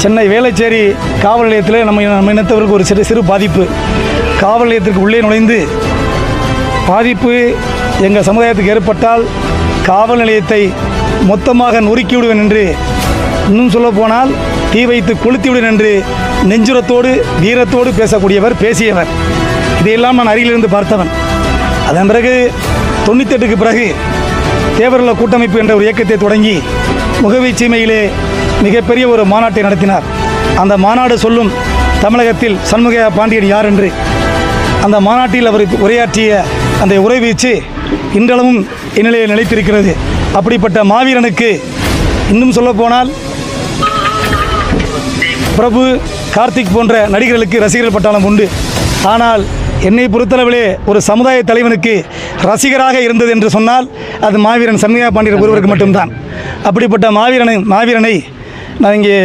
சென்னை வேளச்சேரி காவல் நிலையத்தில் நம்ம இனத்தவருக்கு ஒரு சிறு பாதிப்பு. காவல் நிலையத்திற்கு உள்ளே நுழைந்து பாதிப்பு எங்கள் சமுதாயத்துக்கு ஏற்பட்டால் காவல் நிலையத்தை மொத்தமாக நொறுக்கிவிடுவேன் என்று, இன்னும் சொல்லப்போனால் தீ வைத்து கொளுத்திவிடுவேன் என்று நெஞ்சுரத்தோடு வீரத்தோடு பேசியவர். இதையெல்லாம் நான் அருகிலிருந்து பார்த்தவன். அதன் பிறகு 98க்கு பிறகு தேவர்கள கூட்டமைப்பு என்ற ஒரு இயக்கத்தை தொடங்கி முகவை சீமையிலே மிகப்பெரிய ஒரு மாநாட்டை நடத்தினார். அந்த மாநாடு சொல்லும் தமிழகத்தில் சண்முகையா பாண்டியன் யார் என்று. அந்த மாநாட்டில் அவர் உரையாற்றிய அந்த உரைவீச்சு இன்றளவும் இந்நிலையில் நிலைத்திருக்கிறது. அப்படிப்பட்ட மாவீரனுக்கு இன்னும் சொல்லப்போனால் பிரபு, கார்த்திக் போன்ற நடிகர்களுக்கு ரசிகர்கள் பட்டாளம் உண்டு. ஆனால் என்னை பொறுத்தளவிலே ஒரு சமுதாய தலைவனுக்கு ரசிகராக இருந்தது என்று சொன்னால் அது மாவீரன் சண்முகையா பாண்டியன் ஒருவருக்கு மட்டும்தான். அப்படிப்பட்ட மாவீரனை நான் இங்கே